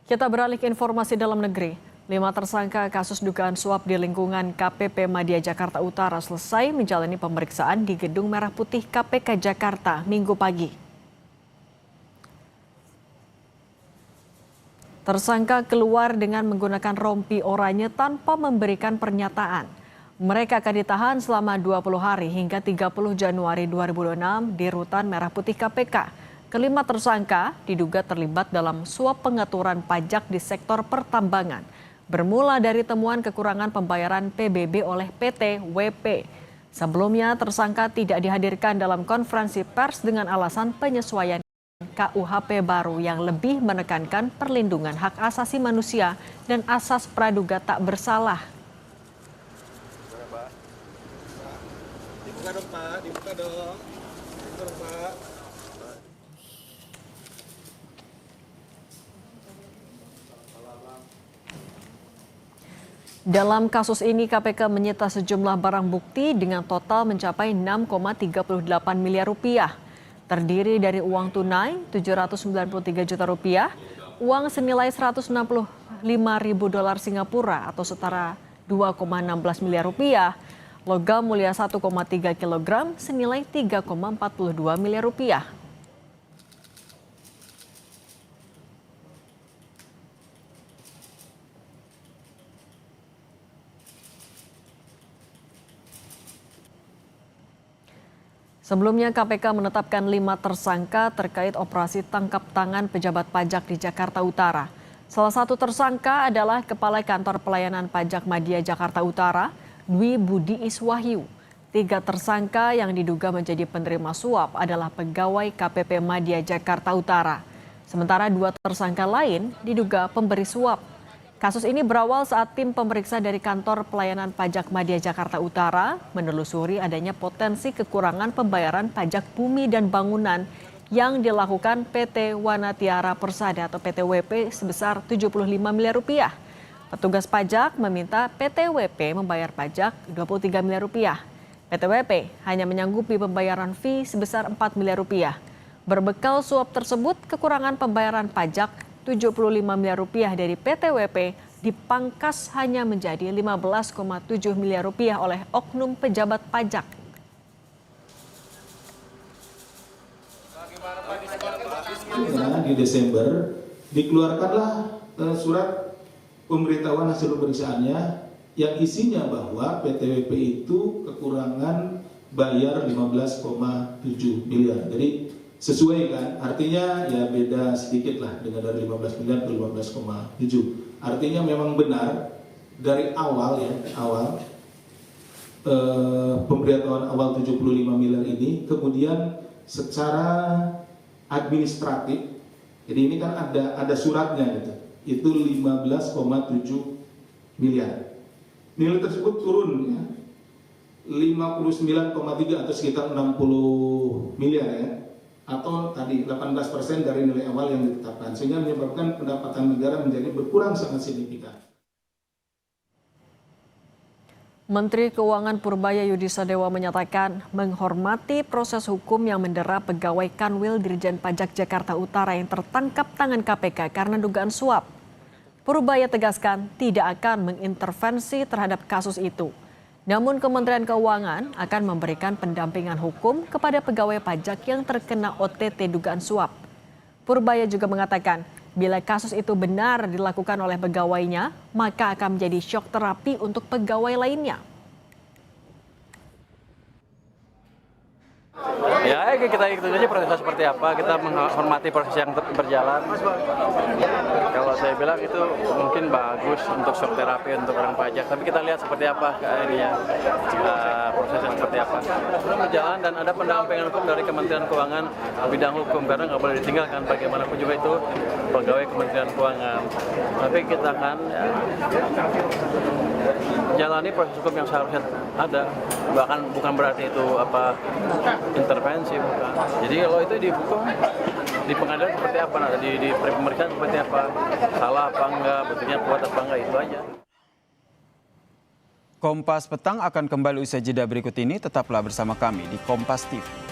Kita beralih ke informasi dalam negeri. 5 tersangka kasus dugaan suap di lingkungan KPP Madya Jakarta Utara selesai menjalani pemeriksaan di Gedung Merah Putih KPK Jakarta Minggu pagi. Tersangka keluar dengan menggunakan rompi oranye tanpa memberikan pernyataan. Mereka akan ditahan selama 20 hari hingga 30 Januari 2026 di Rutan Merah Putih KPK. Kelima tersangka diduga terlibat dalam suap pengaturan pajak di sektor pertambangan. Bermula dari temuan kekurangan pembayaran PBB oleh PT WP. Sebelumnya tersangka tidak dihadirkan dalam konferensi pers dengan alasan penyesuaian KUHP baru yang lebih menekankan perlindungan hak asasi manusia dan asas praduga tak bersalah. Dibuka dong Pak, dibuka dong. Dibuka dong Pak. Dalam kasus ini KPK menyita sejumlah barang bukti dengan total mencapai 6,38 miliar rupiah. Terdiri dari uang tunai 793 juta rupiah, uang senilai 165 ribu dolar Singapura atau setara 2,16 miliar rupiah, logam mulia 1,3 kilogram senilai 3,42 miliar rupiah. Sebelumnya KPK menetapkan 5 tersangka terkait operasi tangkap tangan pejabat pajak di Jakarta Utara. Salah satu tersangka adalah Kepala Kantor Pelayanan Pajak Madya Jakarta Utara, Dwi Budi Iswahyu. 3 tersangka yang diduga menjadi penerima suap adalah pegawai KPP Madya Jakarta Utara. Sementara 2 tersangka lain diduga pemberi suap. Kasus ini berawal saat tim pemeriksa dari Kantor Pelayanan Pajak Madya Jakarta Utara menelusuri adanya potensi kekurangan pembayaran pajak bumi dan bangunan yang dilakukan PT Wanatiara Persada atau PT WP sebesar 75 miliar rupiah. Petugas pajak meminta PT WP membayar pajak 23 miliar rupiah. PT WP hanya menyanggupi pembayaran fee sebesar 4 miliar rupiah. Berbekal suap tersebut, kekurangan pembayaran pajak 75 miliar rupiah dari PT WP dipangkas hanya menjadi 15,7 miliar rupiah oleh oknum pejabat pajak. Di Desember dikeluarkanlah surat pemberitahuan hasil pemeriksaannya yang isinya bahwa PT WP itu kekurangan bayar 15,7 miliar. Jadi sesuai kan, artinya ya beda sedikit lah dengan dari 15 miliar ke 15,7. Artinya memang benar dari awal pemberitahuan awal 75 miliar ini kemudian secara administratif, jadi ini kan ada suratnya gitu, itu 15,7 miliar. Nilai tersebut turun ya, 59,3 atau sekitar 60 miliar ya. Atau tadi 18% dari nilai awal yang ditetapkan, sehingga menyebabkan pendapatan negara menjadi berkurang sangat signifikan. Menteri Keuangan Purbaya Yudisadewa menyatakan menghormati proses hukum yang mendera pegawai Kanwil Dirjen Pajak Jakarta Utara yang tertangkap tangan KPK karena dugaan suap. Purbaya tegaskan tidak akan mengintervensi terhadap kasus itu. Namun Kementerian Keuangan akan memberikan pendampingan hukum kepada pegawai pajak yang terkena OTT dugaan suap. Purbaya juga mengatakan bila kasus itu benar dilakukan oleh pegawainya, maka akan menjadi syok terapi untuk pegawai lainnya. Ya, kita ikutin aja prosesnya seperti apa, kita menghormati proses yang berjalan. Kalau saya bilang itu mungkin bagus untuk shock terapi untuk orang pajak, tapi kita lihat seperti apa prosesnya seperti apa. Sudah berjalan dan ada pendampingan hukum dari Kementerian Keuangan bidang hukum, karena nggak boleh ditinggalkan bagaimanapun juga itu pegawai Kementerian Keuangan. Tapi kita akan jalani proses hukum yang seharusnya ada, bahkan bukan berarti itu intervensi bukan. Jadi kalau itu dihukum di pengadilan seperti apa, di pemeriksaan seperti apa, salah apa enggak, betulnya kuat apa enggak, itu aja. Kompas Petang akan kembali usai jeda berikut ini, tetaplah bersama kami di Kompas TV.